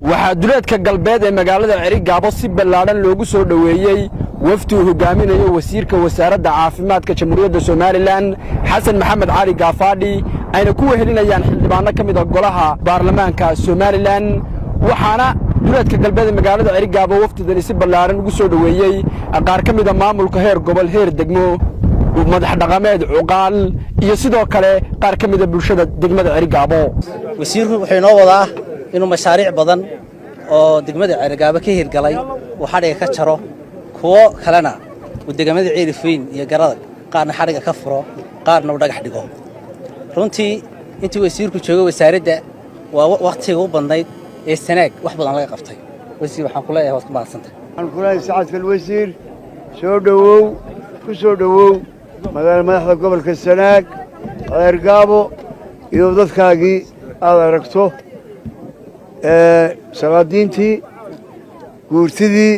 waxaa duleedka galbeed ee magaalada Cerigabo si ballaaran loogu soo dhaweeyay wafdi uu hogaaminayo wasiirka wasaaradda caafimaadka Jamhuuriyadda Soomaaliland Xasan Maxamed Cali Gaafadhi ayna ku wehelinayaan xildhibaano ka mid ah golaha baarlamaanka Soomaaliland waxaana duleedka galbeed ee magaalada Cerigabo wafdidan si ballaaran ugu soo dhaweeyay qaar ka mid ah maamulka heer gobol heer degmo madax dhaqameed cuqaal iyo sidoo kale qaar ka mid ah bulshada degmada Cerigabo wasiirku wuxuu noo wadaa inuu mashaariic badan oo degmada Cerigabo ka hirgalay waxa dhiga ka jaro kuwa kalena uu degmada Ceelifweyn iyo Garadag qaarna xariga ka furo qaarna uu dhagax dhigo runtii intii wasiirku joogo wasaaradda waa waqtiga u badnayd ee sanaag wax badan laga qabtay wasiir waxaan ku leeyahay waad ku maadsantay waxaan ku leeyahay saacadkan wasiir soo dhawow ku soo dhawow madaxda gobolka Sanaag Cerigabo iyo dadkaagii aad aragto salaadiintii guurtidii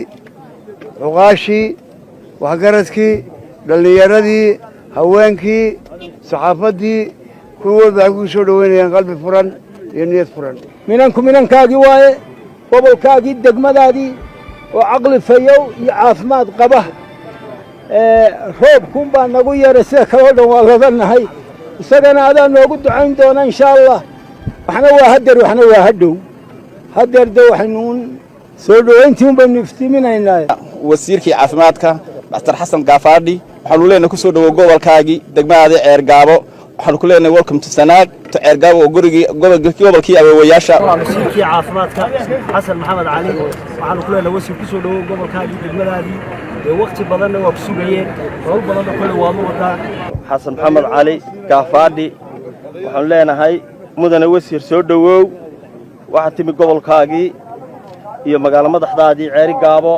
cuqaashii waxgaradkii dhallinyaradii haweenkii saxaafaddii kuwood waxay kugu soo dhaweynayaan qalbi furan iyo niyad furan minankaagii waaye gobolkaagii degmadaadii oo caqli fayow iyo caafimaad qaba roobkun baa nagu yeeray sida kaloo dhan waa ladanahay isagana adaa noogu ducayn doona insha allah waxna waa hadeer waxna waa hadhow hadeerda waxaynu soo dhaweyntii un baynu iftiiminaynaa wasiirkii caafimaadka Dr. Xasan Gaafadhi waxaanu leenahay ku soo dhawow gobolkaagii degmada Cerigabo waxaanu ku leenahay welcome to Sanaag to Cerigabo oo gobolkii aweeyaasha wasiirkii caafimaadka Xasan Maxamed Cali waxaanu ku leenahay wasiir ku soo dhawow gobolkaagii degmadaadii waqti badan waa ku sugayeen howl badan oo kale waa wadaan Xasan Maxamed Cali Gaafadhi waxaanu leenahay mudane wasiir soo dhawow waxa timi gobolkaagii iyo magaalo madaxdaadii Cerigabo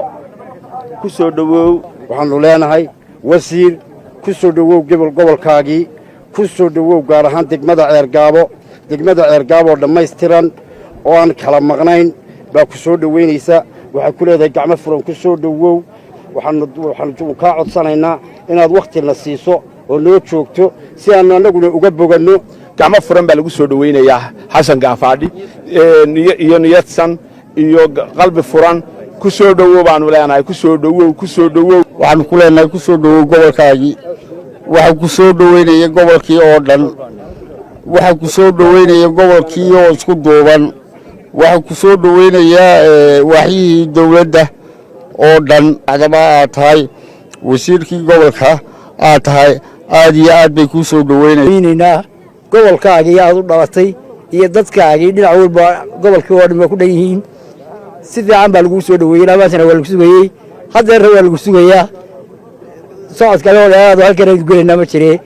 ku soo dhawow waxaanu leenahay wasiir ku soo dhawow gobolkaagii ku soo dhawow gaar ahaan degmada Cerigabo dhammaystiran oo aan kala maqnayn baa ku soo dhaweynaysa waxa ku leedahay gacmo furan ku soo dhawow waxaanu ka codsanaynaa inaad waqtina siiso oo noo joogto si aan anaguna uga boganno gacmo furan baa lagu soo dhaweynayaa Xasan Gaafadhi iyo niyadsan iyo qalbi furan ku soo dhawow baanu leenahay ku soo dhawow waxaanu ku leenahay ku soo dhawow gobolkaagii waxa ku soo dhaweynaya gobolkii oo dhan waxa ku soo dhaweynaya gobolkii oo isku duuban waxa ku soo dhaweynaya waxii dawladda oo dhan adama aad tahay wasiirkii gobolka aad tahay aad iyo aad bay ku soo dhaweynayaan gobolkaagii aad u dhalatay iyo dadkaagii dhinac walba gobolkii oo dhan ku dhan yihiin si fiican baa lagu soo dhaweeyay labaasana waa lagu sugayay hadeer waa lagu sugayaa socodka loo dheeraad halkan ay gelinaa ma jiree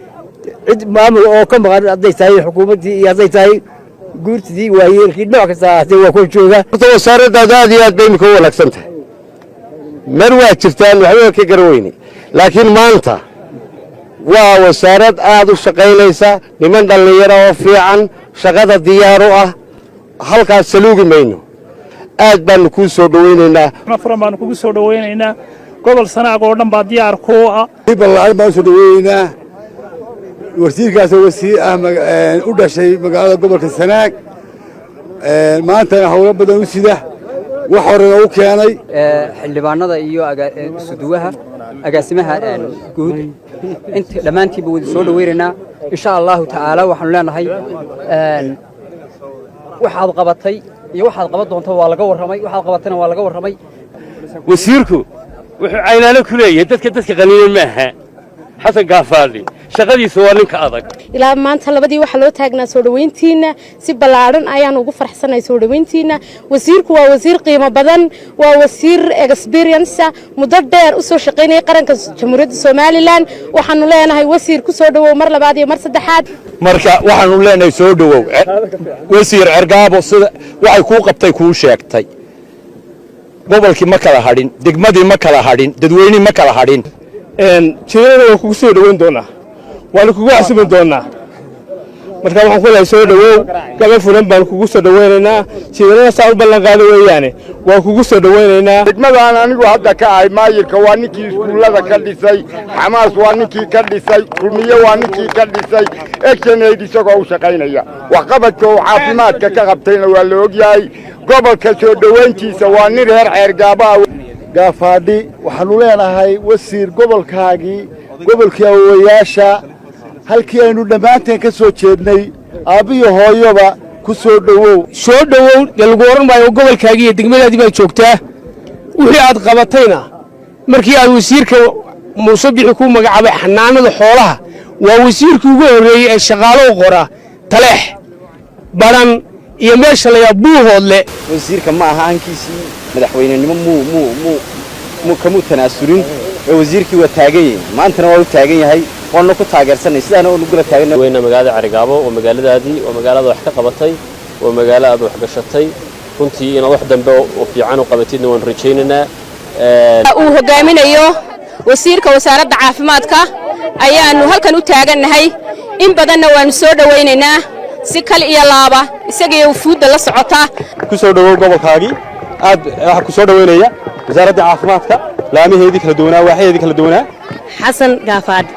cid maamul oo ka maqan haday tahay xukuumadii iyo haday tahay guurtidii waayeelkii dhinac kasta haday waa ku jooga wasaaradda aad iyo aad bay imika u wanaagsan tahay mar waa jirtaan waxba ka garaweyne laakiin maanta waa wasaarad aad u shaqaynaysa niman dhallinyaro oo fiican shaqada diyaar u ah halkaas saluugi mayno aad baanu ku soo dhaweynaynaa furan baanu kugu soo dhaweynaynaa gobol Sanaag oo dhan baa diyaar ku ah ballaaran baan soo dhaweynaynaa wasiirkaas wasiir u dhashay magaalada gobolka Sanaag maanta hawlo badan u sida wax hore u keenay xildhibaanada iyo suduwaha agaasimaha guud inta dhamaantiiba wada soo dhaweynaa insha Allah taala waxaanu leenahay waxaad qabatay iyo waxaad qaban doonto waa laga warramay waxaad qabatayna waa laga warramay wasiirku wuxuu caynaano ku leeyahay dadka qaniin ma aha Xasan Gaafadhi shaqadiisa waa ninka adag ilaa maanta labadii waxa loo taagnaa soo dhaweyntiina si ballaaran ayaan ugu faraxsanahay soo dhaweyntiina wasiirku waa wasiir qiimo badan waa wasiir experience muddo dheer u soo shaqeynay qaranka Jamhuuriyadda Soomaaliland waxaanu leenahay wasiir ku soo dhawow mar labaad iyo mar saddexaad marka waxaanu leenahay soo dhawow wasiir Cerigabo sida waxay ku qabtay ku sheegtay gobolkii ma kala hadhin degmadii ma kala hadhin dadweynaha ma kala hadhin jeedada waa kugu soo dhaweyn doonaa waana kugu xasuubi doonaa marka waxaan ku leeyahay soo dhawow gaba furan baan kugu soo dhaweynaynaa jeedada saa u ballan qaado weeyaane waa kugu soo dhaweynaynaa degmadaan anigu hadda ka ahay maayirka waa ninkii iskuullada ka dhisay xamaas waa ninkii ka dhisay kulmiye waa ninkii ka dhisay action aid isagoo u shaqaynaya waxqabadka uu caafimaadka ka qabtayna waa la ogyahay gobolka soo dhowayntiisa waa nin reer ceergaaba gaafaadhi waxaanu leenahay wasiir gobolkaagii gobolkii awowayaasha halkii aynu dhammaanteen ka soo jeednay aabbiyo hooyoba ku soo dhowow dee lagu odhan maayo gobolkaagii iyo degmadaadii baad joogtaa wixii aad qabatayna markii aad wasiirka muuse bixi ku magacaabay xanaanada xoolaha waa wasiirkii ugu horreeyey ee shaqaalo u qora taleex baran iyo meesha layaa buuhoodle wasiirka ma aha hankiisii madaxweynenimo muu kamuu tanaasulin ee wasiirkii waa taagan yahay maantana waa u taagan yahay waana ku taageersanay sidaana oo nugula taagan weyna magaalada Carigaabo oo magaaladaadii oo magaalada wax ka qabatay oo magaalada aad wax gashatay runtii inaad wax dambe oo fiican u qabatidna waan rajaynaynaa uu hogaaminayo wasiirka wasaaradda caafimaadka ayaanu halkan u taagannahay in badanna waanu soo dhawaynaynaa si kal iyo laaba isaga fuudda la socota ku soo dhawow gobolkaagii aad waxa ku soo dhaweynaya wasaaradda caafimaadka laamaheedii kala duwanaa waaxeedii kala duwanaa xasan gaafaadhi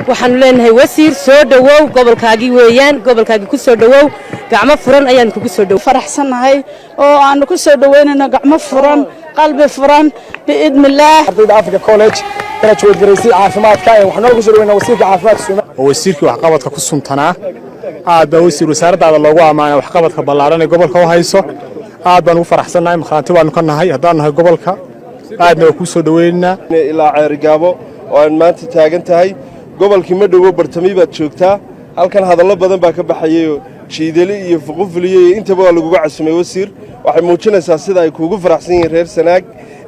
waxaanu leenahay wasiir soo dhawow gobolkaagii weeyaan gobolkaagii ku soo dhawow gacmo furan ayaan kugu soo dhawow faraxsanahay oo aanu ku soo dhaweynayno gacmo furan qalbi furan biidmillaah ardayda Africa College graduate gareysay caafimaadka ee waxaan ugu soo dhaweynaa wasiirka caafimaadka Soomaaliya oo wasiirkii wax qabadka ku suntanaa aad baa wasiir wasaaradda loogu amaanay wax qabadka ballaaran ee gobolka u hayso aad baan ugu faraxsanahay marxaanti baanu ka nahay haddaan nahay gobolka aadna ku soo dhaweynaa ilaa Ceergaabo oo aan maanta taagan tahay gobolkii ma dhawo bartamay baad joogtaa halkan hadallo badan baa ka baxayay jiidali iyo fuqufliye intaba waa lagu casumay wasiir waxay muujinaysaa sida ay kuugu faraxsan yihiin reer Sanaag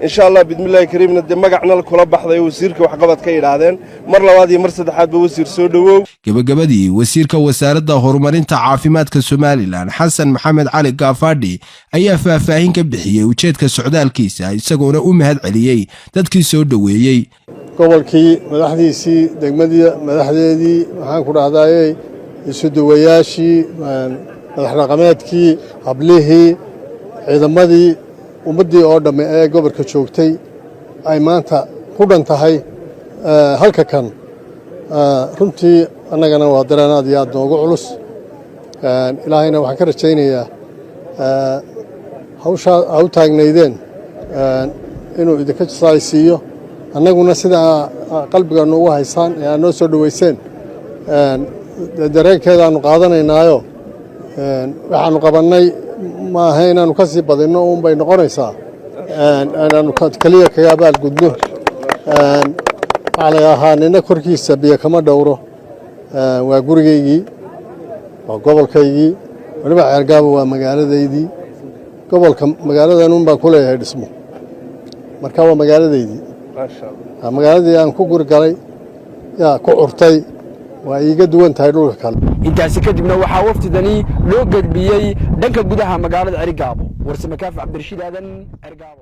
insha Allah bidmillaahi kariimna de magacna kula baxday wasiirka wax qabad ka yiraahdeen mar labaad iyo mar saddexaad ba wasiir soo dhawow gabagabadii wasiirka wasaaradda horumarinta caafimaadka Soomaaliland Xasan Maxamed Cali Gaafaadhi ayaa faahfaahin ka bixiyay ujeedka socdaalkiisa isagoona u mahad celiyay dadkii soo dhaweeyay gobolkii madaxdiisii degmadii madaxdeedii waxaan ku raadayay isu duwayaashii madax dhaqameedkii hablihii ciidamadii ummadii oo dhamme ee gobolka joogtay ay maanta ku dhan tahay halka kan runtii annagana waa dareen aad iyo aad noogu culus ilaahayna waxaan ka rajaynayaa hawshaa ha u taagnaydeen inuu idinka jisaalisiiyo annaguna sidaa qalbigaannu ugu haysaan ee aad noo soo dhowayseen dareenkeedaannu qaadanaynaayo waxaannu qabannay ma aha inaannu ka sii badinno uun bay noqonaysaa inaannu keliya kaga abaalgudno waxaa laga ahaa nina korkiisa biyo kama dhowro waa gurigaygii waa gobolkaygii weliba Ceergaabo waa magaaladaydii gobolka magaaladanun baan ku leeyahay dhismo marka waa magaaladaydii magaaladii aan ku guri galay yaa ku curtay waa iiga duwan tahay dhulka kale intaasi kadibna waxaa waftidani loo gudbiyey dhanka gudaha magaalada Carigaabo warsame kaaf Cabdirashiid Aadan Carigaabo